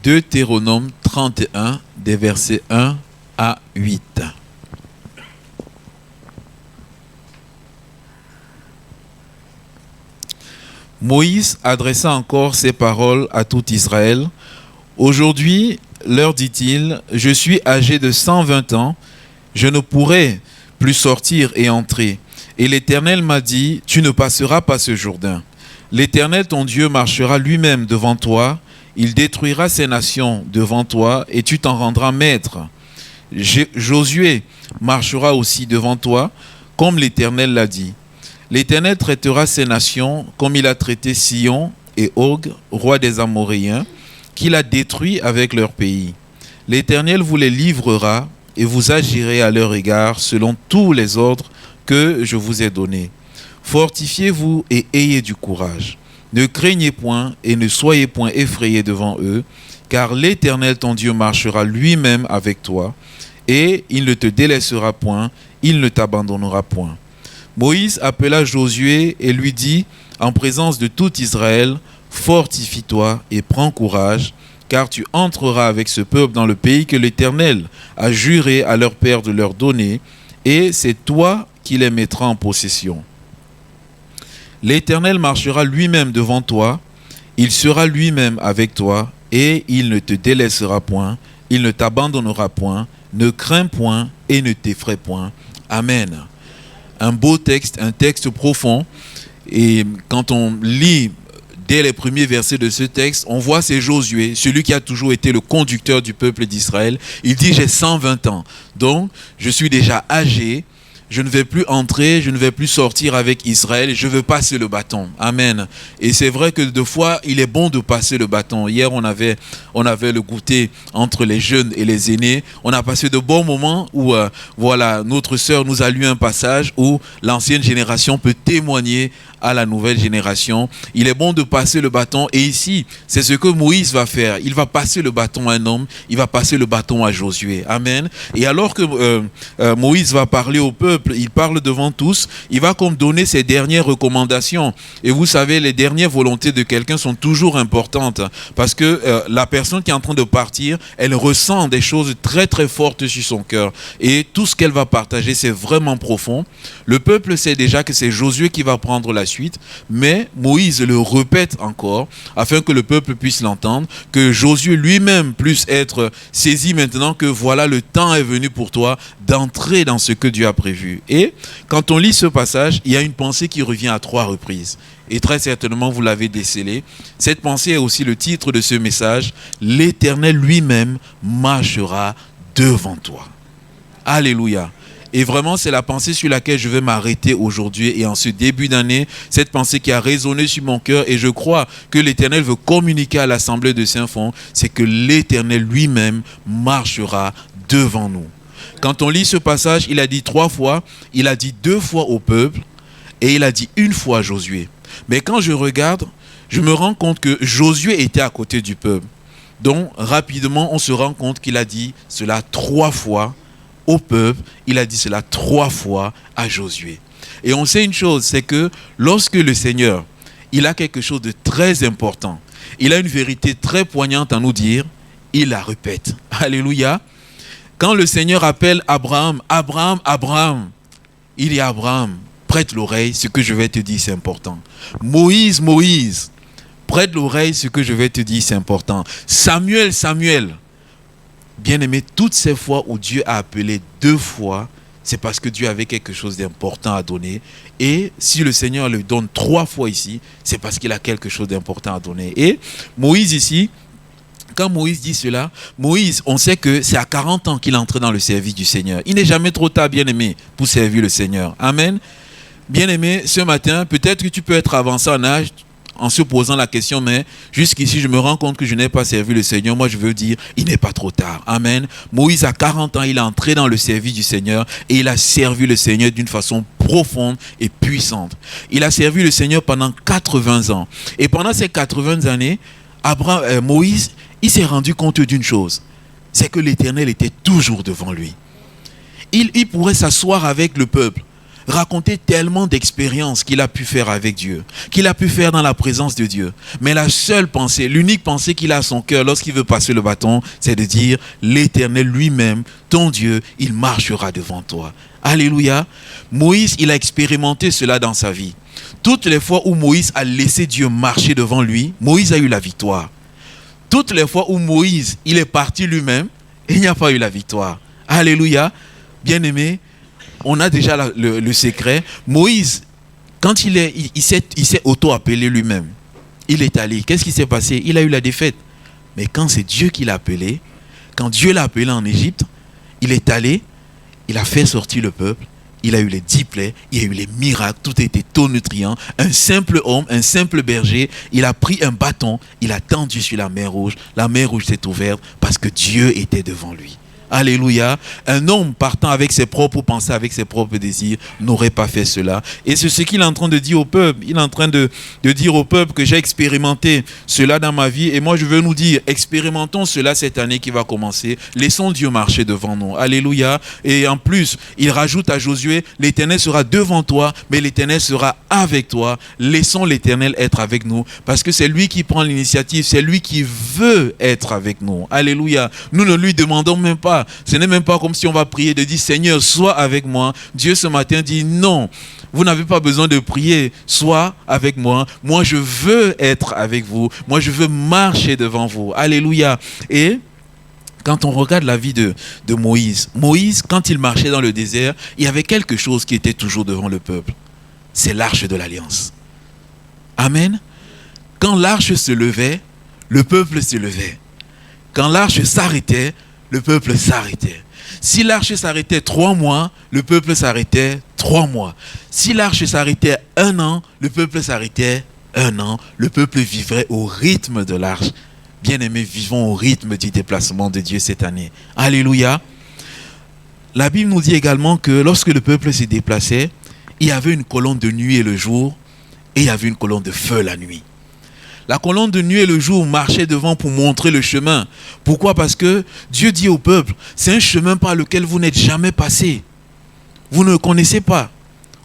Deutéronome 31, des versets 1 à 8. Moïse adressa encore ces paroles à tout Israël. Aujourd'hui, leur dit-il, je suis âgé de 120 ans, je ne pourrai plus sortir et entrer. Et l'Éternel m'a dit, tu ne passeras pas ce Jourdain. L'Éternel, ton Dieu, marchera lui-même devant toi, il détruira ces nations devant toi et tu t'en rendras maître. Josué marchera aussi devant toi, comme l'Éternel l'a dit. L'Éternel traitera ces nations comme il a traité Sihon et Og, roi des Amoréens, qu'il a détruits avec leur pays. L'Éternel vous les livrera et vous agirez à leur égard selon tous les ordres que je vous ai donnés. Fortifiez-vous et ayez du courage. Ne craignez point et ne soyez point effrayés devant eux, car l'Éternel ton Dieu marchera lui-même avec toi, et il ne te délaissera point, il ne t'abandonnera point. Moïse appela Josué et lui dit, en présence de tout Israël, fortifie-toi et prends courage, car tu entreras avec ce peuple dans le pays que l'Éternel a juré à leur père de leur donner, et c'est toi qui les mettras en possession. L'Éternel marchera lui-même devant toi, il sera lui-même avec toi, et il ne te délaissera point, il ne t'abandonnera point, ne crains point et ne t'effraie point. Amen. Un beau texte, un texte profond, et quand on lit dès les premiers versets de ce texte, on voit c'est Josué, celui qui a toujours été le conducteur du peuple d'Israël. Il dit, j'ai 120 ans, donc je suis déjà âgé, je ne vais plus entrer, je ne vais plus sortir avec Israël, je veux passer le bâton. Amen. Et c'est vrai que deux fois, il est bon de passer le bâton. Hier, on avait le goûter entre les jeunes et les aînés. On a passé de bons moments où, voilà, notre sœur nous a lu un passage où l'ancienne génération peut témoigner à la nouvelle génération. Il est bon de passer le bâton. Et ici, c'est ce que Moïse va faire. Il va passer le bâton à un homme, il va passer le bâton à Josué. Amen. Et alors que Moïse va parler au peuple, il parle devant tous, il va comme donner ses dernières recommandations. Et vous savez, les dernières volontés de quelqu'un sont toujours importantes parce que la personne qui est en train de partir, elle ressent des choses très très fortes sur son cœur. Et tout ce qu'elle va partager, c'est vraiment profond. Le peuple sait déjà que c'est Josué qui va prendre la suite, mais Moïse le répète encore afin que le peuple puisse l'entendre, que Josué lui-même puisse être saisi maintenant que voilà, le temps est venu pour toi d'entrer dans ce que Dieu a prévu. Et quand on lit ce passage, il y a une pensée qui revient à 3 reprises. Et très certainement, vous l'avez décelé. Cette pensée est aussi le titre de ce message. L'Éternel lui-même marchera devant toi. Alléluia. Et vraiment, c'est la pensée sur laquelle je vais m'arrêter aujourd'hui et en ce début d'année, cette pensée qui a résonné sur mon cœur et je crois que l'Éternel veut communiquer à l'Assemblée de Saint-Fond, c'est que l'Éternel lui-même marchera devant nous. Quand on lit ce passage, il a dit 3 fois, il a dit 2 fois au peuple et il a dit 1 fois à Josué. Mais quand je regarde, je me rends compte que Josué était à côté du peuple. Donc rapidement, on se rend compte qu'il a dit cela 3 fois au peuple, il a dit cela 3 fois à Josué. Et on sait une chose, c'est que lorsque le Seigneur, il a quelque chose de très important, il a une vérité très poignante à nous dire, il la répète. Alléluia. Quand le Seigneur appelle Abraham, Abraham, Abraham, il dit Abraham, prête l'oreille, ce que je vais te dire c'est important. Moïse, Moïse, prête l'oreille, ce que je vais te dire c'est important. Samuel, Samuel, bien-aimé, toutes ces fois où Dieu a appelé 2 fois, c'est parce que Dieu avait quelque chose d'important à donner. Et si le Seigneur le donne 3 fois ici, c'est parce qu'il a quelque chose d'important à donner. Et Moïse ici, quand Moïse dit cela, Moïse, on sait que c'est à 40 ans qu'il est entré dans le service du Seigneur. Il n'est jamais trop tard, bien-aimé, pour servir le Seigneur. Amen. Bien-aimé, ce matin, peut-être que tu peux être avancé en âge en se posant la question, mais jusqu'ici, je me rends compte que je n'ai pas servi le Seigneur. Moi, je veux dire, il n'est pas trop tard. Amen. Moïse, à 40 ans, il est entré dans le service du Seigneur et il a servi le Seigneur d'une façon profonde et puissante. Il a servi le Seigneur pendant 80 ans. Et pendant ces 80 années, Moïse, il s'est rendu compte d'une chose, c'est que l'Éternel était toujours devant lui. Il pourrait s'asseoir avec le peuple, raconter tellement d'expériences qu'il a pu faire avec Dieu, qu'il a pu faire dans la présence de Dieu. Mais la seule pensée, l'unique pensée qu'il a à son cœur lorsqu'il veut passer le bâton, c'est de dire, l'Éternel lui-même, ton Dieu, il marchera devant toi. Alléluia. Moïse, il a expérimenté cela dans sa vie. Toutes les fois où Moïse a laissé Dieu marcher devant lui, Moïse a eu la victoire. Toutes les fois où Moïse, il est parti lui-même, il n'y a pas eu la victoire. Alléluia. Bien-aimé, on a déjà le secret. Moïse, quand il s'est auto-appelé lui-même, il est allé. Qu'est-ce qui s'est passé? Il a eu la défaite. Mais quand c'est Dieu qui l'a appelé, quand Dieu l'a appelé en Égypte, il est allé, il a fait sortir le peuple, il a eu les 10 plaies, il y a eu les miracles, tout a été tonitruant. Un simple homme, un simple berger, il a pris un bâton, il a tendu sur la mer Rouge s'est ouverte parce que Dieu était devant lui. Alléluia. Un homme partant avec ses propres pensées, avec ses propres désirs, n'aurait pas fait cela. Et c'est ce qu'il est en train de dire au peuple. Il est en train de dire au peuple que j'ai expérimenté cela dans ma vie. Et moi, je veux nous dire, expérimentons cela cette année qui va commencer. Laissons Dieu marcher devant nous. Alléluia. Et en plus, il rajoute à Josué, l'Éternel sera devant toi, mais l'Éternel sera avec toi. Laissons l'Éternel être avec nous, parce que c'est lui qui prend l'initiative, c'est lui qui veut être avec nous. Alléluia. Nous ne lui demandons même pas. Ce n'est même pas comme si on va prier de dire Seigneur, sois avec moi. Dieu ce matin dit non, vous n'avez pas besoin de prier, sois avec moi. Moi je veux être avec vous. Moi je veux marcher devant vous. Alléluia. Et quand on regarde la vie de Moïse, quand il marchait dans le désert, il y avait quelque chose qui était toujours devant le peuple. C'est l'arche de l'alliance. Amen. Quand l'arche se levait, le peuple se levait. Quand l'arche s'arrêtait, le peuple s'arrêtait. Si l'arche s'arrêtait 3 mois, le peuple s'arrêtait 3 mois. Si l'arche s'arrêtait 1 an, le peuple s'arrêtait 1 an. Le peuple vivrait au rythme de l'arche. Bien-aimés, vivons au rythme du déplacement de Dieu cette année. Alléluia. La Bible nous dit également que lorsque le peuple se déplaçait, il y avait une colonne de nuit et le jour, et il y avait une colonne de feu la nuit. La colonne de nuit et le jour marchait devant pour montrer le chemin. Pourquoi? Parce que Dieu dit au peuple, c'est un chemin par lequel vous n'êtes jamais passé. Vous ne le connaissez pas.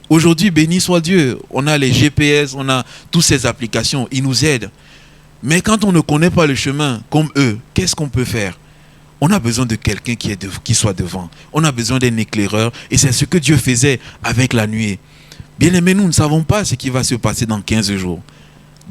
Aujourd'hui, béni soit Dieu, on a les GPS, on a toutes ces applications, ils nous aident. Mais quand on ne connaît pas le chemin comme eux, qu'est-ce qu'on peut faire? On a besoin de quelqu'un qui soit devant. On a besoin d'un éclaireur. Et c'est ce que Dieu faisait avec la nuée. Bien aimé, nous ne savons pas ce qui va se passer dans 15 jours,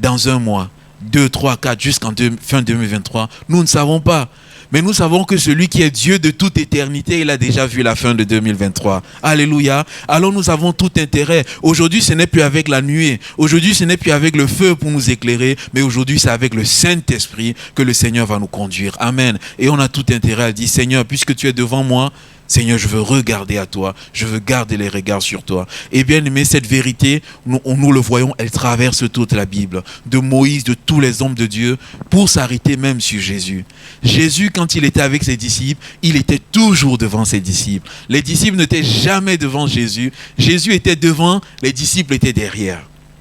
dans 1 mois, 2, 3, 4, jusqu'en fin 2023. Nous ne savons pas. Mais nous savons que celui qui est Dieu de toute éternité, il a déjà vu la fin de 2023. Alléluia. Alors nous avons tout intérêt. Aujourd'hui, ce n'est plus avec la nuée. Aujourd'hui, ce n'est plus avec le feu pour nous éclairer. Mais aujourd'hui, c'est avec le Saint-Esprit que le Seigneur va nous conduire. Amen. Et on a tout intérêt à dire, Seigneur, puisque tu es devant moi, Seigneur, je veux regarder à toi. Je veux garder les regards sur toi. Et bien aimé, cette vérité, nous le voyons, elle traverse toute la Bible. De Moïse, de tous les hommes de Dieu, pour s'arrêter même sur Jésus. Jésus, quand il était avec ses disciples, il était toujours devant ses disciples. Les disciples n'étaient jamais devant Jésus. Jésus était devant, les disciples étaient derrière.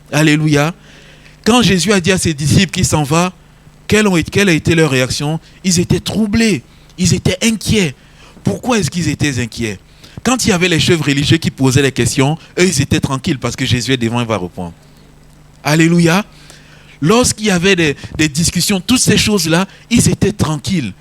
Alléluia. Quand Jésus a dit à ses disciples qu'il s'en va, quelle a été leur réaction? Ils étaient troublés. Ils étaient inquiets. Pourquoi est-ce qu'ils étaient inquiets? Quand il y avait les chefs religieux qui posaient les questions, eux, ils étaient tranquilles parce que Jésus est devant, il va répondre. Alléluia. Lorsqu'il y avait des discussions, toutes ces choses-là, ils étaient tranquilles.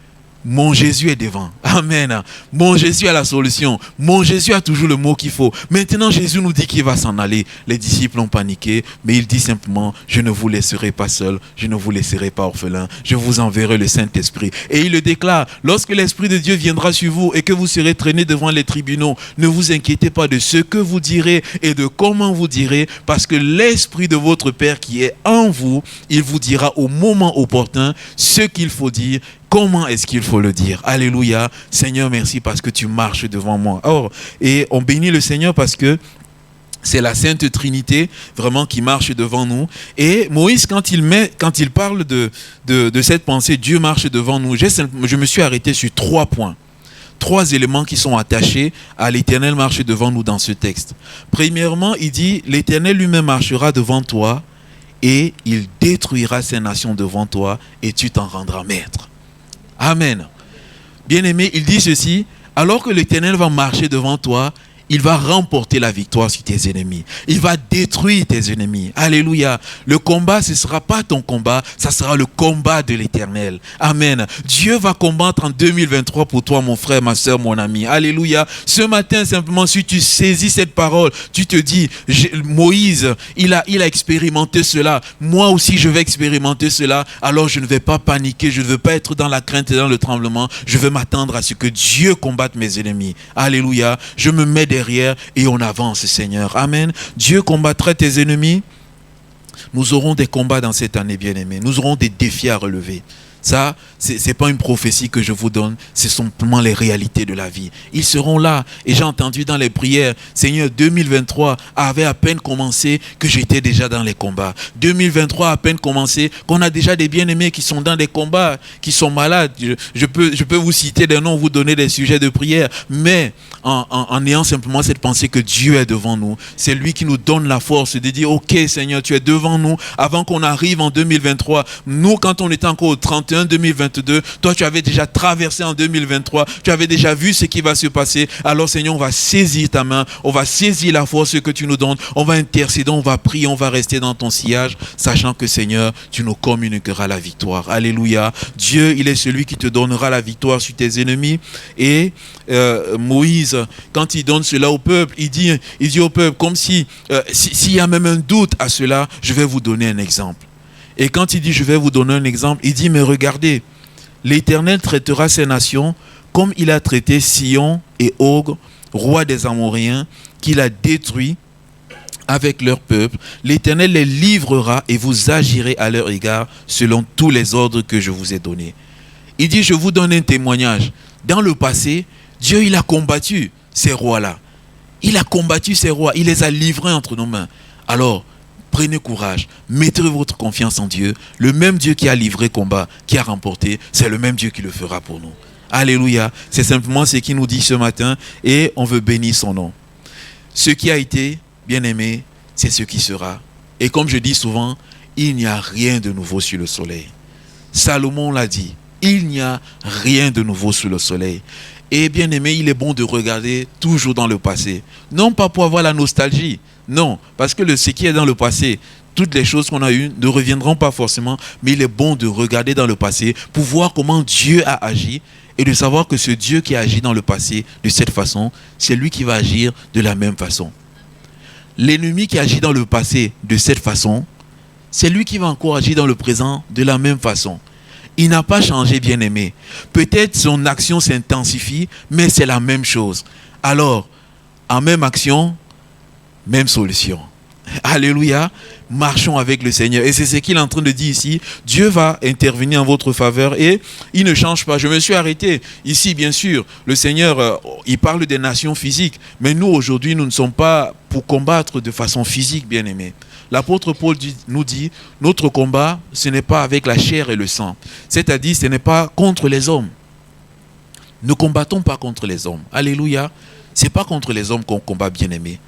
Mon Jésus est devant. Amen. Mon Jésus a la solution. Mon Jésus a toujours le mot qu'il faut. Maintenant, Jésus nous dit qu'il va s'en aller. Les disciples ont paniqué, mais il dit simplement, je ne vous laisserai pas seul, je ne vous laisserai pas orphelin, je vous enverrai le Saint-Esprit. Et il le déclare, lorsque l'Esprit de Dieu viendra sur vous et que vous serez traînés devant les tribunaux, ne vous inquiétez pas de ce que vous direz et de comment vous direz, parce que l'Esprit de votre Père qui est en vous, il vous dira au moment opportun ce qu'il faut dire. Comment est-ce qu'il faut le dire? Alléluia. Seigneur, merci parce que tu marches devant moi. Or, et on bénit le Seigneur parce que c'est la Sainte Trinité vraiment qui marche devant nous. Et Moïse, quand il parle de cette pensée, Dieu marche devant nous, je me suis arrêté sur 3 points. 3 éléments qui sont attachés à l'Éternel marche devant nous dans ce texte. Premièrement, il dit, l'Éternel lui-même marchera devant toi et il détruira ces nations devant toi et tu t'en rendras maître. Amen. Bien-aimé, il dit ceci, alors que l'Éternel va marcher devant toi, il va remporter la victoire sur tes ennemis. Il va détruire tes ennemis. Alléluia. Le combat, ce ne sera pas ton combat, ça sera le combat de l'Éternel. Amen. Dieu va combattre en 2023 pour toi, mon frère, ma soeur, mon ami. Alléluia. Ce matin, simplement, si tu saisis cette parole, tu te dis, Moïse, il a expérimenté cela. Moi aussi, je vais expérimenter cela. Alors, je ne vais pas paniquer. Je ne veux pas être dans la crainte et dans le tremblement. Je veux m'attendre à ce que Dieu combatte mes ennemis. Alléluia. Je me mets derrière et on avance, Seigneur. Amen. Dieu combattra tes ennemis. Nous aurons des combats dans cette année, bien-aimés. Nous aurons des défis à relever. Ça, c'est pas une prophétie que je vous donne, c'est simplement les réalités de la vie. Ils seront là. Et j'ai entendu dans les prières, Seigneur, 2023 avait à peine commencé que j'étais déjà dans les combats. 2023 a à peine commencé qu'on a déjà des bien-aimés qui sont dans des combats, qui sont malades. Je peux vous citer des noms, vous donner des sujets de prière, mais en ayant simplement cette pensée que Dieu est devant nous, c'est lui qui nous donne la force de dire, ok Seigneur, tu es devant nous avant qu'on arrive en 2023. Nous, quand on était encore au 31 2022, toi tu avais déjà traversé en 2023, tu avais déjà vu ce qui va se passer. Alors Seigneur, on va saisir ta main, on va saisir la force que tu nous donnes, on va intercéder, on va prier, on va rester dans ton sillage, sachant que Seigneur, tu nous communiqueras la victoire. Alléluia. Dieu, il est celui qui te donnera la victoire sur tes ennemis. Et Moïse, quand il donne cela au peuple, il dit au peuple, comme s'il y a même un doute à cela, je vais vous donner un exemple. Et quand il dit, je vais vous donner un exemple, il dit, mais regardez, l'Éternel traitera ces nations comme il a traité Sihon et Og, roi des Amoréens, qu'il a détruits avec leur peuple. L'Éternel les livrera et vous agirez à leur égard selon tous les ordres que je vous ai donnés. Il dit, je vous donne un témoignage. Dans le passé, Dieu, il a combattu ces rois-là. Il a combattu ces rois, il les a livrés entre nos mains. Alors, prenez courage, mettez votre confiance en Dieu. Le même Dieu qui a livré combat, qui a remporté, c'est le même Dieu qui le fera pour nous. Alléluia. C'est simplement ce qu'il nous dit ce matin et on veut bénir son nom. Ce qui a été, bien aimé, c'est ce qui sera. Et comme je dis souvent, il n'y a rien de nouveau sur le soleil. Salomon l'a dit, il n'y a rien de nouveau sur le soleil. Et bien aimé, il est bon de regarder toujours dans le passé. Non pas pour avoir la nostalgie, non, parce que ce qui est dans le passé, toutes les choses qu'on a eues ne reviendront pas forcément, mais il est bon de regarder dans le passé pour voir comment Dieu a agi et de savoir que ce Dieu qui a agi dans le passé de cette façon, c'est lui qui va agir de la même façon. L'ennemi qui agit dans le passé de cette façon, c'est lui qui va encore agir dans le présent de la même façon. Il n'a pas changé, bien-aimé. Peut-être son action s'intensifie, mais c'est la même chose. Alors, en même action, même solution. Alléluia. Marchons avec le Seigneur. Et c'est ce qu'il est en train de dire ici. Dieu va intervenir en votre faveur et il ne change pas. Je me suis arrêté ici, bien sûr. Le Seigneur, il parle des nations physiques. Mais nous, aujourd'hui, nous ne sommes pas pour combattre de façon physique, bien-aimés. L'apôtre Paul nous dit, notre combat, ce n'est pas avec la chair et le sang. C'est-à-dire, ce n'est pas contre les hommes. Ne combattons pas contre les hommes. Alléluia. Ce n'est pas contre les hommes qu'on combat, bien-aimés.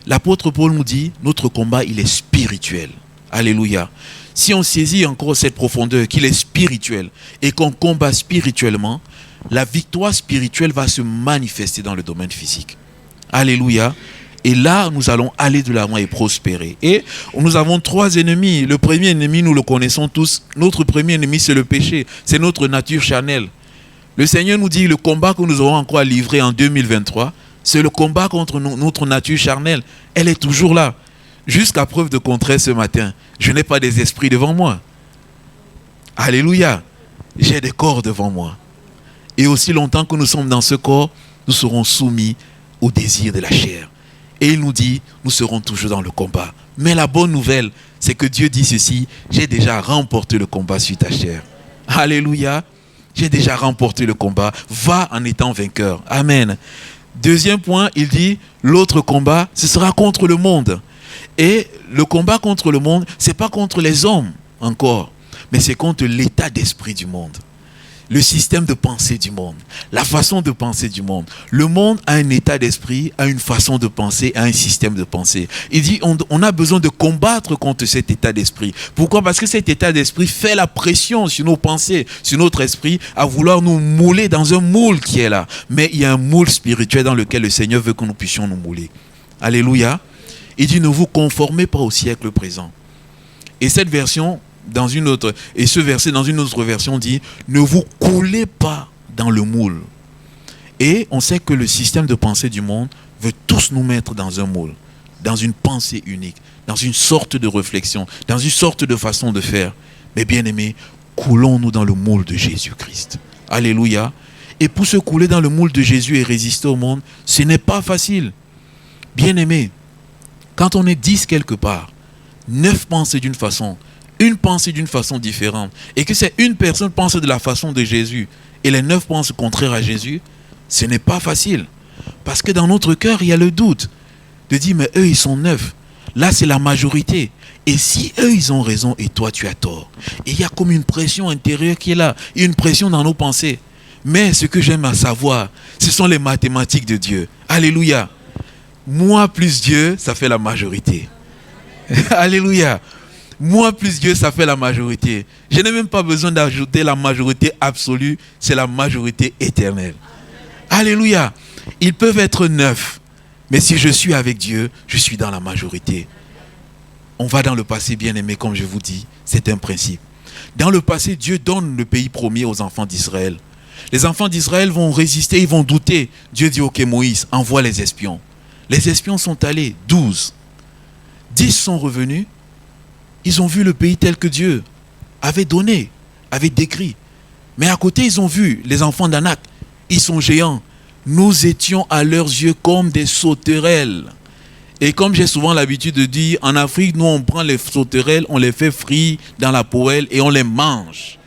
L'apôtre Paul nous dit, notre combat, il est spirituel. Alléluia. Si on saisit encore cette profondeur, qu'il est spirituel, et qu'on combat spirituellement, la victoire spirituelle va se manifester dans le domaine physique. Alléluia. Et là, nous allons aller de l'avant et prospérer. Et nous avons 3 ennemis. Le premier ennemi, nous le connaissons tous. Notre premier ennemi, c'est le péché. C'est notre nature charnelle. Le Seigneur nous dit, le combat que nous aurons encore à livrer en 2023, c'est le combat contre notre nature charnelle. Elle est toujours là. Jusqu'à preuve de contraire ce matin, je n'ai pas des esprits devant moi. Alléluia. J'ai des corps devant moi. Et aussi longtemps que nous sommes dans ce corps, nous serons soumis au désir de la chair. Et il nous dit, nous serons toujours dans le combat. Mais la bonne nouvelle, c'est que Dieu dit ceci, j'ai déjà remporté le combat sur ta chair. Alléluia. J'ai déjà remporté le combat. Va en étant vainqueur. Amen. Deuxième point, il dit, l'autre combat, ce sera contre le monde. Et le combat contre le monde, ce n'est pas contre les hommes encore, mais c'est contre l'état d'esprit du monde. le système de pensée du monde, la façon de penser du monde. Le monde a un état d'esprit, a une façon de penser, a un système de pensée. Il dit on a besoin de combattre contre cet état d'esprit. Pourquoi? Parce que cet état d'esprit fait la pression sur nos pensées, sur notre esprit, à vouloir nous mouler dans un moule qui est là. Mais il y a un moule spirituel dans lequel le Seigneur veut que nous puissions nous mouler. Alléluia. Il dit ne vous conformez pas au siècle présent. Et cette version... ce verset dans une autre version dit ne vous coulez pas dans le moule. Et on sait que le système de pensée du monde veut tous nous mettre dans un moule, dans une pensée unique, dans une sorte de réflexion, dans une sorte de façon de faire. Mais bien aimés, coulons-nous dans le moule de Jésus-Christ. Alléluia. Et pour se couler dans le moule de Jésus et résister au monde, ce n'est pas facile. Bien aimés, quand on est 10 quelque part, 9 pensent d'une façon, une pensée d'une façon différente, et que c'est une personne pense de la façon de Jésus, et les 9 pensent contraire à Jésus, ce n'est pas facile. Parce que dans notre cœur, il y a le doute, de dire, mais eux, ils sont 9. Là, c'est la majorité. Et si eux, ils ont raison, et toi, tu as tort. Et il y a comme une pression intérieure qui est là, il y a une pression dans nos pensées. Mais ce que j'aime à savoir, ce sont les mathématiques de Dieu. Alléluia. Moi plus Dieu, ça fait la majorité. Alléluia. Moi plus Dieu, ça fait la majorité. Je n'ai même pas besoin d'ajouter la majorité absolue, c'est la majorité éternelle. Alléluia. Ils peuvent être 9, mais si je suis avec Dieu, je suis dans la majorité. On va dans le passé, bien aimé, comme je vous dis, c'est un principe. Dans le passé, Dieu donne le pays promis aux enfants d'Israël. Les enfants d'Israël vont résister, ils vont douter. Dieu dit, ok Moïse, envoie les espions. Les espions sont allés, 12. 10 sont revenus. Ils ont vu le pays tel que Dieu avait donné, avait décrit. Mais à côté, ils ont vu les enfants d'Anak. Ils sont géants. Nous étions à leurs yeux comme des sauterelles. Et comme j'ai souvent l'habitude de dire, en Afrique, nous on prend les sauterelles, on les fait frire dans la poêle et on les mange.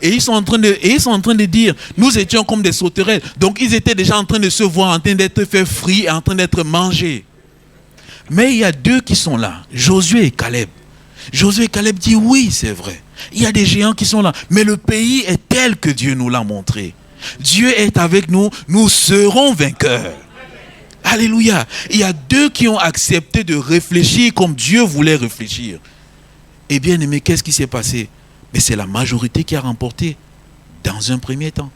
Et ils sont en train de dire, nous étions comme des sauterelles. Donc ils étaient déjà en train de se voir, en train d'être fait frire et en train d'être mangés. Mais il y a 2 qui sont là, Josué et Caleb. Josué et Caleb disent oui, c'est vrai. Il y a des géants qui sont là. Mais le pays est tel que Dieu nous l'a montré. Dieu est avec nous, nous serons vainqueurs. Alléluia. Il y a 2 qui ont accepté de réfléchir comme Dieu voulait réfléchir. Et bien aimé, qu'est-ce qui s'est passé? Mais c'est la majorité qui a remporté dans un premier temps.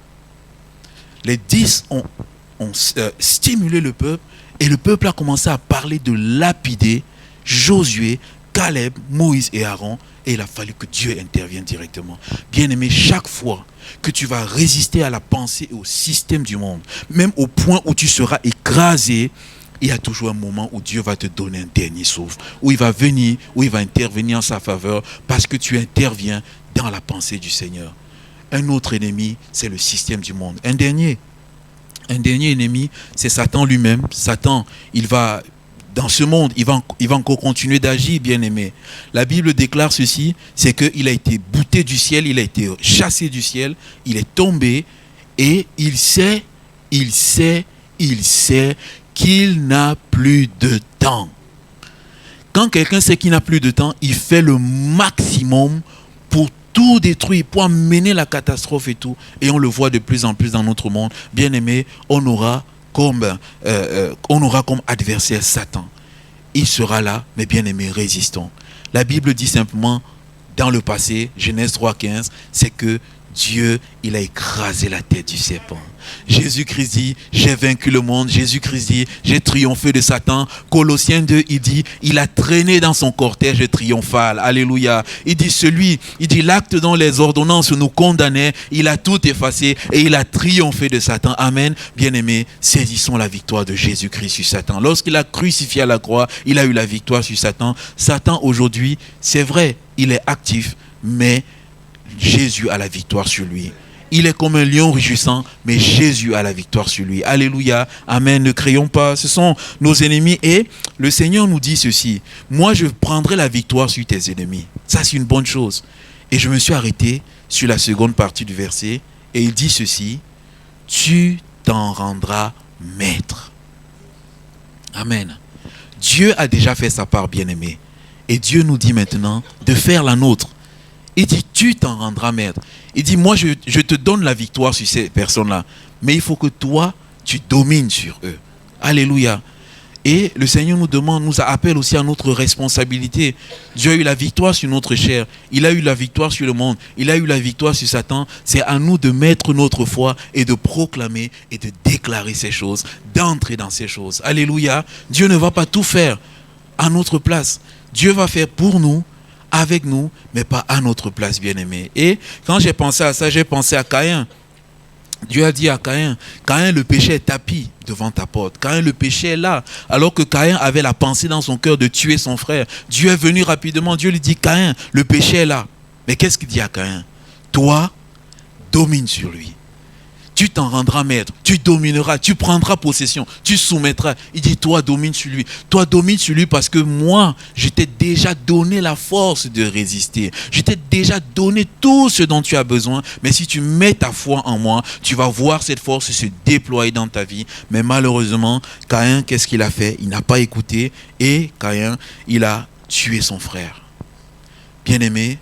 Les 10 ont stimulé le peuple et le peuple a commencé à parler de lapider Josué, Caleb, Moïse et Aaron, et il a fallu que Dieu intervienne directement. Bien-aimé, chaque fois que tu vas résister à la pensée et au système du monde, même au point où tu seras écrasé, il y a toujours un moment où Dieu va te donner un dernier souffle, où il va venir, où il va intervenir en sa faveur, parce que tu interviens dans la pensée du Seigneur. Un autre ennemi, c'est le système du monde. Un dernier ennemi, c'est Satan lui-même. Satan, il va... Dans ce monde, il va encore continuer d'agir, bien-aimé. La Bible déclare ceci, c'est qu'il a été bouté du ciel, il a été chassé du ciel, il est tombé et il sait qu'il n'a plus de temps. Quand quelqu'un sait qu'il n'a plus de temps, il fait le maximum pour tout détruire, pour amener la catastrophe et tout. Et on le voit de plus en plus dans notre monde. Bien-aimé, on aura comme adversaire Satan. Il sera là, mais bien aimé, résistons. La Bible dit simplement, dans le passé, Genèse 3,15, c'est que Dieu, il a écrasé la tête du serpent. Jésus-Christ dit, j'ai vaincu le monde. Jésus-Christ dit, j'ai triomphé de Satan. Colossiens 2, il dit, il a traîné dans son cortège triomphal. Alléluia. Il dit, l'acte dont les ordonnances nous condamnaient, il a tout effacé et il a triomphé de Satan. Amen. Bien-aimés, saisissons la victoire de Jésus-Christ sur Satan. Lorsqu'il a crucifié à la croix, il a eu la victoire sur Satan. Satan, aujourd'hui, c'est vrai, il est actif, mais Jésus a la victoire sur lui. Il est comme un lion rugissant, mais Jésus a la victoire sur lui. Alléluia. Amen. Ne crayons pas. Ce sont nos ennemis. Et le Seigneur nous dit ceci. Moi, je prendrai la victoire sur tes ennemis. Ça, c'est une bonne chose. Et je me suis arrêté sur la seconde partie du verset. Et il dit ceci. Tu t'en rendras maître. Amen. Dieu a déjà fait sa part, bien-aimé. Et Dieu nous dit maintenant de faire la nôtre. Il dit, tu t'en rendras maître. Il dit, moi, je te donne la victoire sur ces personnes-là. Mais il faut que toi, tu domines sur eux. Alléluia. Et le Seigneur nous appelle aussi à notre responsabilité. Dieu a eu la victoire sur notre chair. Il a eu la victoire sur le monde. Il a eu la victoire sur Satan. C'est à nous de mettre notre foi et de proclamer et de déclarer ces choses, d'entrer dans ces choses. Alléluia. Dieu ne va pas tout faire à notre place. Dieu va faire pour nous, avec nous, mais pas à notre place, bien-aimés. Et quand j'ai pensé à ça, j'ai pensé à Caïn. Dieu a dit à Caïn, Caïn, le péché est tapis devant ta porte. Caïn, le péché est là. Alors que Caïn avait la pensée dans son cœur de tuer son frère. Dieu est venu rapidement. Dieu lui dit, Caïn, le péché est là. Mais qu'est-ce qu'il dit à Caïn? Toi, domine sur lui. Tu t'en rendras maître, tu domineras, tu prendras possession, tu soumettras. Il dit, toi, domine sur lui. Toi, domine sur lui parce que moi, je t'ai déjà donné la force de résister. Je t'ai déjà donné tout ce dont tu as besoin. Mais si tu mets ta foi en moi, tu vas voir cette force se déployer dans ta vie. Mais malheureusement, Caïn, qu'est-ce qu'il a fait? Il n'a pas écouté et Caïn, il a tué son frère. Bien-aimé,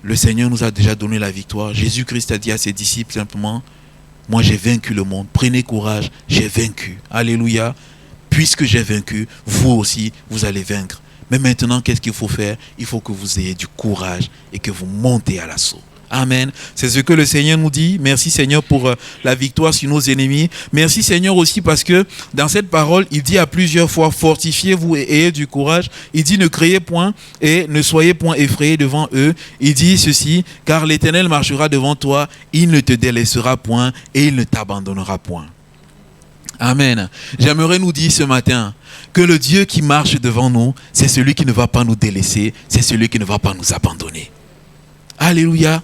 le Seigneur nous a déjà donné la victoire. Jésus-Christ a dit à ses disciples simplement, moi, j'ai vaincu le monde. Prenez courage, j'ai vaincu. Alléluia. Puisque j'ai vaincu, vous aussi, vous allez vaincre. Mais maintenant, qu'est-ce qu'il faut faire? Il faut que vous ayez du courage et que vous montez à l'assaut. Amen. C'est ce que le Seigneur nous dit. Merci Seigneur pour la victoire sur nos ennemis. Merci Seigneur aussi parce que dans cette parole, il dit à plusieurs fois, fortifiez-vous et ayez du courage. Il dit, ne craiez point et ne soyez point effrayés devant eux. Il dit ceci, car l'Éternel marchera devant toi, il ne te délaissera point et il ne t'abandonnera point. Amen. J'aimerais nous dire ce matin que le Dieu qui marche devant nous, c'est celui qui ne va pas nous délaisser, c'est celui qui ne va pas nous abandonner. Alléluia.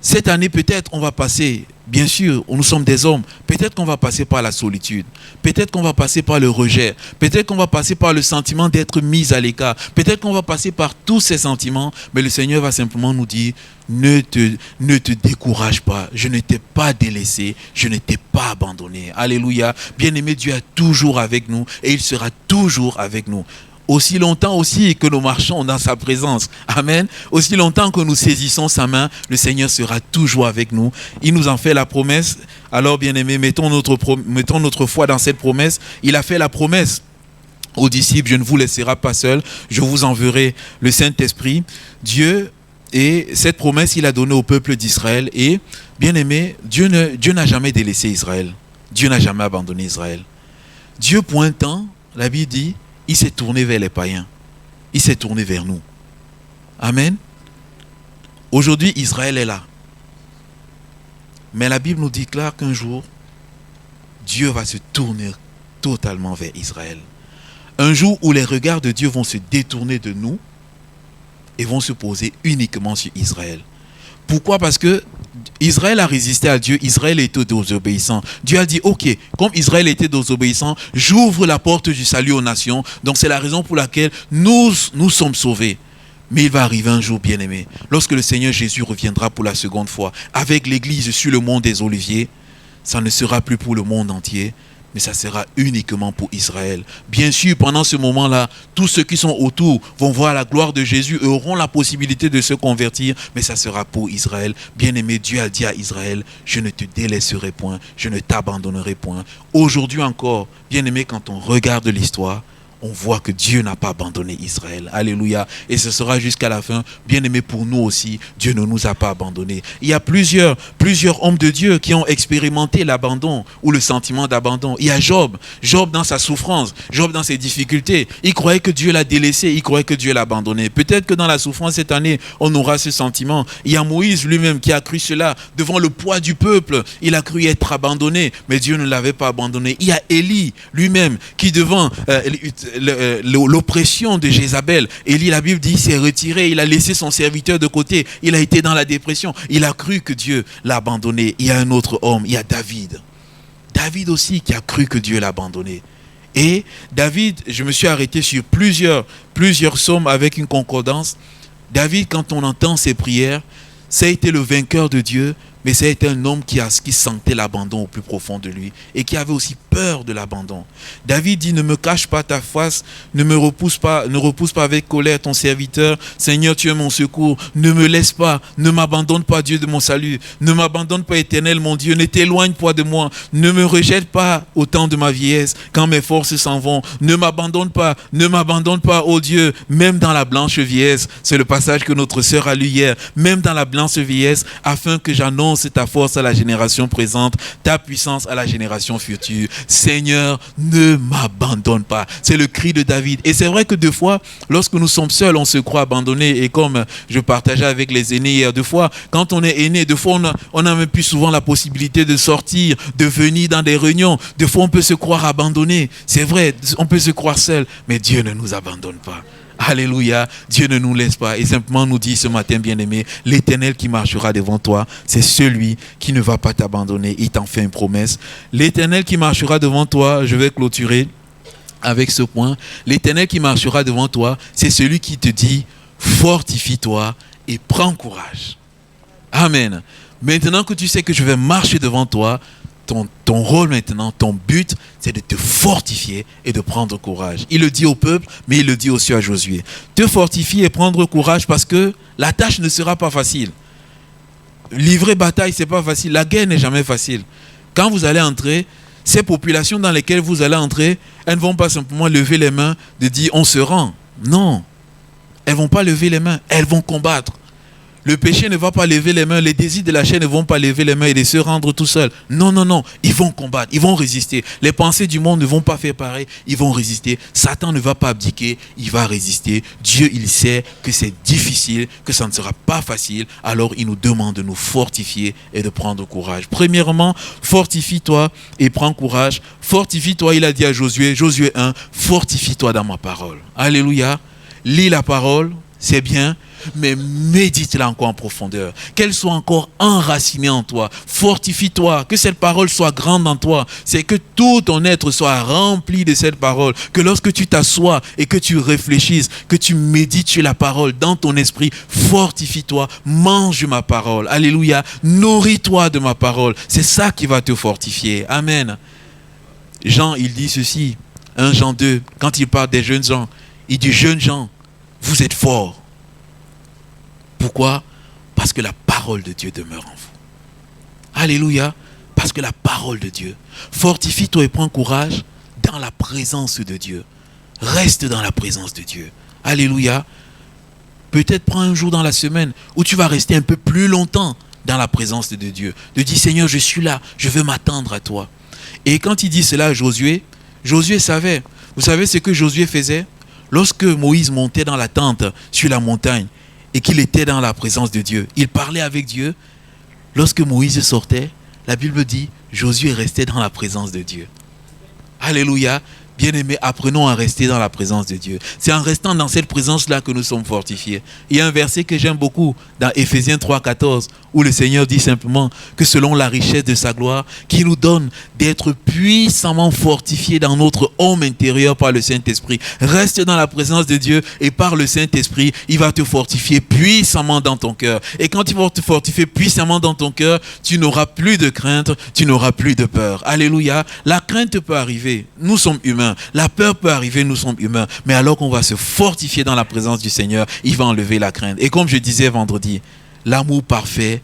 Cette année, peut-être, on va passer, bien sûr, nous sommes des hommes, peut-être qu'on va passer par la solitude, peut-être qu'on va passer par le rejet, peut-être qu'on va passer par le sentiment d'être mis à l'écart, peut-être qu'on va passer par tous ces sentiments, mais le Seigneur va simplement nous dire, ne te décourage pas, je ne t'ai pas délaissé, je ne t'ai pas abandonné. Alléluia. Bien-aimé, Dieu est toujours avec nous et il sera toujours avec nous. Aussi longtemps aussi que nous marchons dans sa présence. Amen. Aussi longtemps que nous saisissons sa main, le Seigneur sera toujours avec nous. Il nous en fait la promesse. Alors, bien-aimés, mettons notre foi dans cette promesse. Il a fait la promesse aux disciples, je ne vous laisserai pas seul, je vous enverrai le Saint-Esprit. Dieu, et cette promesse, il a donnée au peuple d'Israël. Et, bien-aimés, Dieu n'a jamais délaissé Israël. Dieu n'a jamais abandonné Israël. Dieu, pour un temps, la Bible dit, il s'est tourné vers les païens. Il s'est tourné vers nous. Amen. Aujourd'hui, Israël est là. Mais la Bible nous déclare qu'un jour, Dieu va se tourner totalement vers Israël. Un jour où les regards de Dieu vont se détourner de nous et vont se poser uniquement sur Israël. Pourquoi? Parce que Israël a résisté à Dieu, Israël était désobéissant. Dieu a dit, ok, comme Israël était désobéissant, j'ouvre la porte du salut aux nations. Donc c'est la raison pour laquelle nous sommes sauvés. Mais il va arriver un jour, bien-aimé, lorsque le Seigneur Jésus reviendra pour la seconde fois, avec l'église sur le mont des Oliviers, ça ne sera plus pour le monde entier, mais ça sera uniquement pour Israël. Bien sûr, pendant ce moment-là, tous ceux qui sont autour vont voir la gloire de Jésus et auront la possibilité de se convertir, mais ça sera pour Israël. Bien-aimé, Dieu a dit à Israël, je ne te délaisserai point, je ne t'abandonnerai point. Aujourd'hui encore, bien-aimé, quand on regarde l'histoire, on voit que Dieu n'a pas abandonné Israël. Alléluia. Et ce sera jusqu'à la fin. Bien aimé, pour nous aussi, Dieu ne nous a pas abandonnés. Il y a plusieurs hommes de Dieu qui ont expérimenté l'abandon ou le sentiment d'abandon. Il y a Job. Job dans sa souffrance. Job dans ses difficultés. Il croyait que Dieu l'a délaissé. Il croyait que Dieu l'a abandonné. Peut-être que dans la souffrance cette année, on aura ce sentiment. Il y a Moïse lui-même qui a cru cela. Devant le poids du peuple, il a cru être abandonné. Mais Dieu ne l'avait pas abandonné. Il y a Élie lui-même qui devant l'oppression de Jézabel, Élie, la Bible dit, il s'est retiré, il a laissé son serviteur de côté, il a été dans la dépression, il a cru que Dieu l'a abandonné. Il y a un autre homme, il y a David. David aussi qui a cru que Dieu l'a abandonné. Et David, je me suis arrêté sur plusieurs psaumes avec une concordance. David, quand on entend ses prières, ça a été le vainqueur de Dieu Mais c'était un homme qui sentait l'abandon au plus profond de lui et qui avait aussi peur de l'abandon. David dit, ne me cache pas ta face, ne repousse pas avec colère ton serviteur. Seigneur, tu es mon secours. Ne me laisse pas, ne m'abandonne pas, Dieu de mon salut. Ne m'abandonne pas, Éternel, mon Dieu. Ne t'éloigne pas de moi. Ne me rejette pas au temps de ma vieillesse, quand mes forces s'en vont. Ne m'abandonne pas, oh Dieu, même dans la blanche vieillesse. C'est le passage que notre sœur a lu hier. Même dans la blanche vieillesse, afin que j'annonce ta force à la génération présente, ta puissance à la génération future. Seigneur, ne m'abandonne pas. C'est le cri de David. Et c'est vrai que deux fois, lorsque nous sommes seuls, on se croit abandonné. Et comme je partageais avec les aînés hier, deux fois, quand on est aîné, deux fois, on a même plus souvent la possibilité de sortir, de venir dans des réunions. Deux fois, on peut se croire abandonné. C'est vrai, on peut se croire seul. Mais Dieu ne nous abandonne pas. Alléluia, Dieu ne nous laisse pas et simplement nous dit ce matin, bien-aimé, l'Éternel qui marchera devant toi, c'est celui qui ne va pas t'abandonner. Il t'en fait une promesse. L'Éternel qui marchera devant toi, je vais clôturer avec ce point. L'Éternel qui marchera devant toi, c'est celui qui te dit, fortifie-toi et prends courage. Amen. Maintenant que tu sais que je vais marcher devant toi, ton rôle maintenant, ton but, c'est de te fortifier et de prendre courage. Il le dit au peuple, mais il le dit aussi à Josué. Te fortifier et prendre courage parce que la tâche ne sera pas facile. Livrer bataille, c'est pas facile. La guerre n'est jamais facile. Quand vous allez entrer, ces populations dans lesquelles vous allez entrer, elles ne vont pas simplement lever les mains de dire on se rend. Non. Elles ne vont pas lever les mains, elles vont combattre. Le péché ne va pas lever les mains, les désirs de la chair ne vont pas lever les mains et de se rendre tout seuls. Non, non, non, ils vont combattre, ils vont résister. Les pensées du monde ne vont pas faire pareil, ils vont résister. Satan ne va pas abdiquer, il va résister. Dieu, il sait que c'est difficile, que ça ne sera pas facile. Alors, il nous demande de nous fortifier et de prendre courage. Premièrement, fortifie-toi et prends courage. Fortifie-toi, il a dit à Josué, Josué 1, fortifie-toi dans ma parole. Alléluia. Lis la parole, c'est bien. Mais médite-la encore en profondeur, qu'elle soit encore enracinée en toi, fortifie-toi, que cette parole soit grande en toi, c'est que tout ton être soit rempli de cette parole, que lorsque tu t'assois et que tu réfléchisses, que tu médites sur la parole dans ton esprit, fortifie-toi, mange ma parole, alléluia, nourris-toi de ma parole, c'est ça qui va te fortifier, amen. Jean, il dit ceci, 1 Jean 2, quand il parle des jeunes gens, il dit, jeunes gens, vous êtes forts. Pourquoi? Parce que la parole de Dieu demeure en vous. Alléluia. Parce que la parole de Dieu. Fortifie-toi et prends courage dans la présence de Dieu. Reste dans la présence de Dieu. Alléluia. Peut-être prends un jour dans la semaine où tu vas rester un peu plus longtemps dans la présence de Dieu. De dire, Seigneur, je suis là, je veux m'attendre à toi. Et quand il dit cela à Josué, Josué savait. Vous savez ce que Josué faisait? Lorsque Moïse montait dans la tente sur la montagne, et qu'il était dans la présence de Dieu, il parlait avec Dieu. Lorsque Moïse sortait, la Bible dit, Josué restait dans la présence de Dieu. Alléluia. Bien-aimés, apprenons à rester dans la présence de Dieu. C'est en restant dans cette présence-là que nous sommes fortifiés. Il y a un verset que j'aime beaucoup dans Éphésiens 3,14 où le Seigneur dit simplement que selon la richesse de sa gloire, qui nous donne d'être puissamment fortifiés dans notre homme intérieur par le Saint-Esprit. Reste dans la présence de Dieu et par le Saint-Esprit, il va te fortifier puissamment dans ton cœur. Et quand il va te fortifier puissamment dans ton cœur, tu n'auras plus de crainte, tu n'auras plus de peur. Alléluia. La crainte peut arriver. Nous sommes humains. La peur peut arriver, nous sommes humains. Mais alors qu'on va se fortifier dans la présence du Seigneur, il va enlever la crainte. Et comme je disais vendredi, l'amour parfait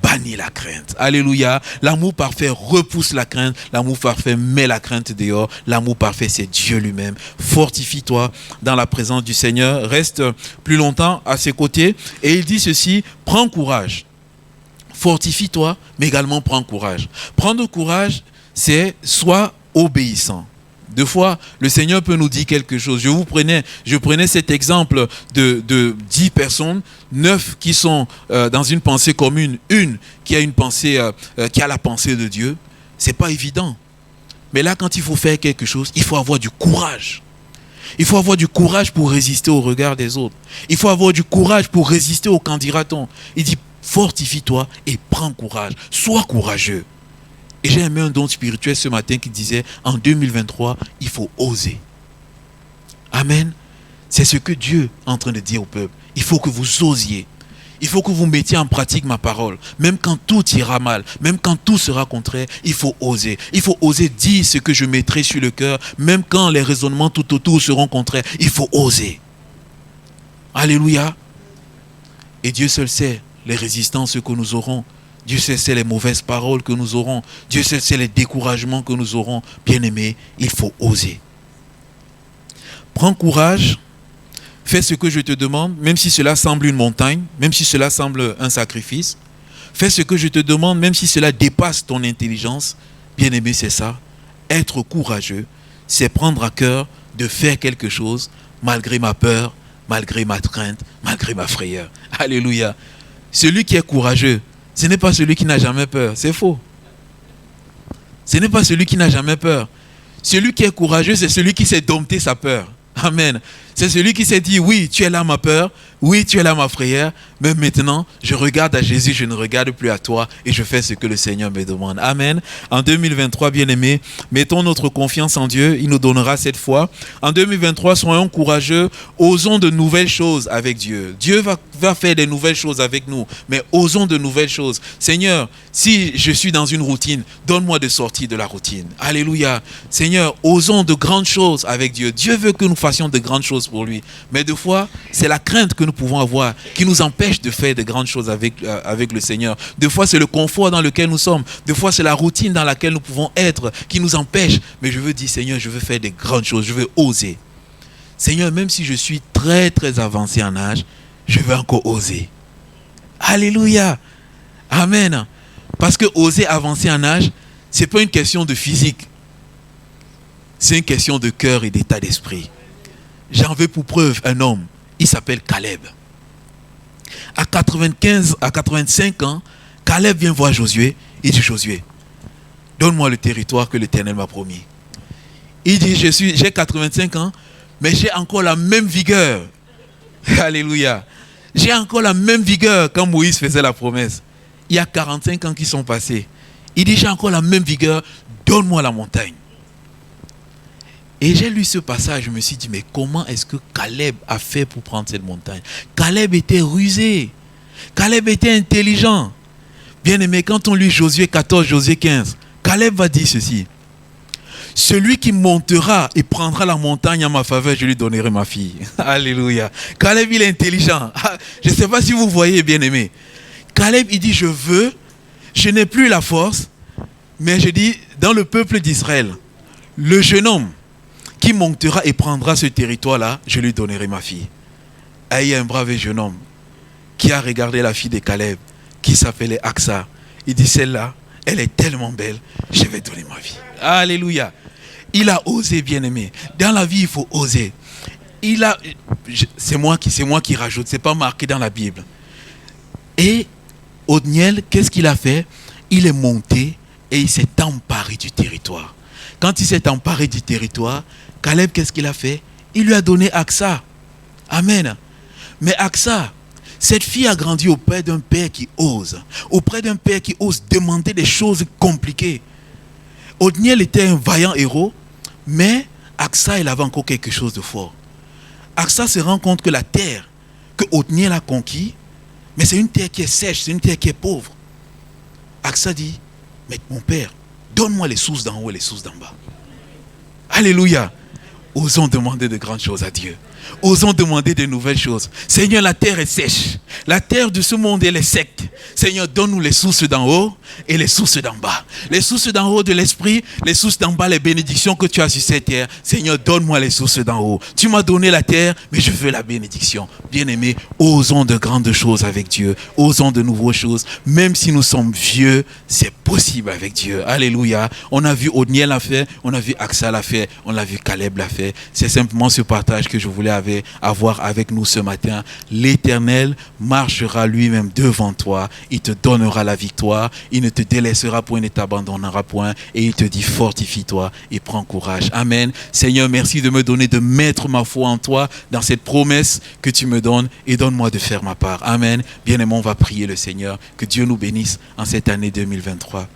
bannit la crainte. Alléluia. L'amour parfait repousse la crainte. L'amour parfait met la crainte dehors. L'amour parfait, c'est Dieu lui-même. Fortifie-toi dans la présence du Seigneur. Reste plus longtemps à ses côtés. Et il dit ceci, prends courage. Fortifie-toi, mais également prends courage. Prendre courage, c'est soit obéissant. Deux fois, le Seigneur peut nous dire quelque chose. Je prenais cet exemple de 10 personnes, 9 qui sont dans une pensée commune, une qui a une pensée, qui a la pensée de Dieu. C'est pas évident. Mais là, quand il faut faire quelque chose, il faut avoir du courage. Il faut avoir du courage pour résister au regard des autres. Il faut avoir du courage pour résister au qu'en dira-t-on. Il dit, fortifie-toi et prends courage. Sois courageux. Et j'ai aimé un don spirituel ce matin qui disait, en 2023, il faut oser. Amen. C'est ce que Dieu est en train de dire au peuple. Il faut que vous osiez. Il faut que vous mettiez en pratique ma parole. Même quand tout ira mal, même quand tout sera contraire, il faut oser. Il faut oser dire ce que je mettrai sur le cœur, même quand les raisonnements tout autour seront contraires. Il faut oser. Alléluia. Et Dieu seul sait les résistances que nous aurons. Dieu seul sait les mauvaises paroles que nous aurons. Dieu seul sait les découragements que nous aurons. Bien-aimés, il faut oser. Prends courage. Fais ce que je te demande, même si cela semble une montagne, même si cela semble un sacrifice. Fais ce que je te demande, même si cela dépasse ton intelligence. Bien-aimé, c'est ça. Être courageux, c'est prendre à cœur de faire quelque chose malgré ma peur, malgré ma crainte, malgré ma frayeur. Alléluia. Celui qui est courageux, ce n'est pas celui qui n'a jamais peur. C'est faux. Ce n'est pas celui qui n'a jamais peur. Celui qui est courageux, c'est celui qui sait dompter sa peur. Amen. C'est celui qui s'est dit, oui, tu es là ma peur, oui, tu es là ma frayeur, mais maintenant, je regarde à Jésus, je ne regarde plus à toi et je fais ce que le Seigneur me demande. Amen. En 2023, bien-aimés, mettons notre confiance en Dieu, il nous donnera cette foi. En 2023, soyons courageux, osons de nouvelles choses avec Dieu. Dieu va faire des nouvelles choses avec nous, mais osons de nouvelles choses. Seigneur, si je suis dans une routine, donne-moi de sortir de la routine. Alléluia. Seigneur, osons de grandes choses avec Dieu. Dieu veut que nous fassions de grandes choses pour lui. Mais des fois, c'est la crainte que nous pouvons avoir qui nous empêche de faire de grandes choses avec le Seigneur. Des fois, c'est le confort dans lequel nous sommes. Des fois, c'est la routine dans laquelle nous pouvons être qui nous empêche. Mais je veux dire, Seigneur, je veux faire de grandes choses. Je veux oser. Seigneur, même si je suis très, très avancé en âge, je veux encore oser. Alléluia. Amen. Parce que oser avancer en âge, ce n'est pas une question de physique. C'est une question de cœur et d'état d'esprit. J'en veux pour preuve un homme, il s'appelle Caleb. À 85 ans, Caleb vient voir Josué. Il dit, Josué, donne-moi le territoire que l'Éternel m'a promis. Il dit, j'ai 85 ans, mais j'ai encore la même vigueur. Alléluia. J'ai encore la même vigueur quand Moïse faisait la promesse. Il y a 45 ans qui sont passés. Il dit, j'ai encore la même vigueur, donne-moi la montagne. Et j'ai lu ce passage, je me suis dit, mais comment est-ce que Caleb a fait pour prendre cette montagne? Caleb était rusé. Caleb était intelligent. Bien aimé, quand on lit Josué 14, Josué 15, Caleb va dire ceci. Celui qui montera et prendra la montagne en ma faveur, je lui donnerai ma fille. Alléluia. Caleb, il est intelligent. Je ne sais pas si vous voyez, bien aimé. Caleb, il dit, je n'ai plus la force, mais je dis, dans le peuple d'Israël, le jeune homme qui montera et prendra ce territoire-là, je lui donnerai ma fille. Et il y a un brave jeune homme qui a regardé la fille de Caleb, qui s'appelait Aksa. Il dit, celle-là, elle est tellement belle, je vais donner ma vie. Alléluia. Il a osé, bien-aimé. Dans la vie, il faut oser. C'est moi qui rajoute, ce n'est pas marqué dans la Bible. Et Othniel, qu'est-ce qu'il a fait? Il est monté et il s'est emparé du territoire. Quand il s'est emparé du territoire, Caleb, qu'est-ce qu'il a fait? Il lui a donné Aksa. Amen. Mais Aksa, cette fille a grandi auprès d'un père qui ose. Auprès d'un père qui ose demander des choses compliquées. Othniel était un vaillant héros, mais Aksa, il avait encore quelque chose de fort. Aksa se rend compte que la terre que Othniel a conquis, mais c'est une terre qui est sèche, c'est une terre qui est pauvre. Aksa dit, mais mon père, donne-moi les sources d'en haut et les sources d'en bas. Alléluia. Osons demander de grandes choses à Dieu. Osons demander de nouvelles choses. Seigneur, la terre est sèche. La terre de ce monde, elle est sec. Seigneur, donne-nous les sources d'en haut et les sources d'en bas. Les sources d'en haut de l'esprit, les sources d'en bas, les bénédictions que tu as sur cette terre. Seigneur, donne-moi les sources d'en haut. Tu m'as donné la terre, mais je veux la bénédiction. Bien-aimés, osons de grandes choses avec Dieu. Osons de nouvelles choses. Même si nous sommes vieux, c'est possible avec Dieu. Alléluia. On a vu Othniel l'a fait, on a vu Aksa l'a fait, on a vu Caleb l'a fait. C'est simplement ce partage que je voulais avoir avec nous ce matin. L'Éternel marchera lui-même devant toi. Il te donnera la victoire. Il ne te délaissera point, il ne t'abandonnera point. Et il te dit, fortifie-toi et prends courage. Amen. Seigneur, merci de me donner, de mettre ma foi en toi, dans cette promesse que tu me donnes, et donne-moi de faire ma part. Amen. Bien-aimé, on va prier le Seigneur. Que Dieu nous bénisse en cette année 2023.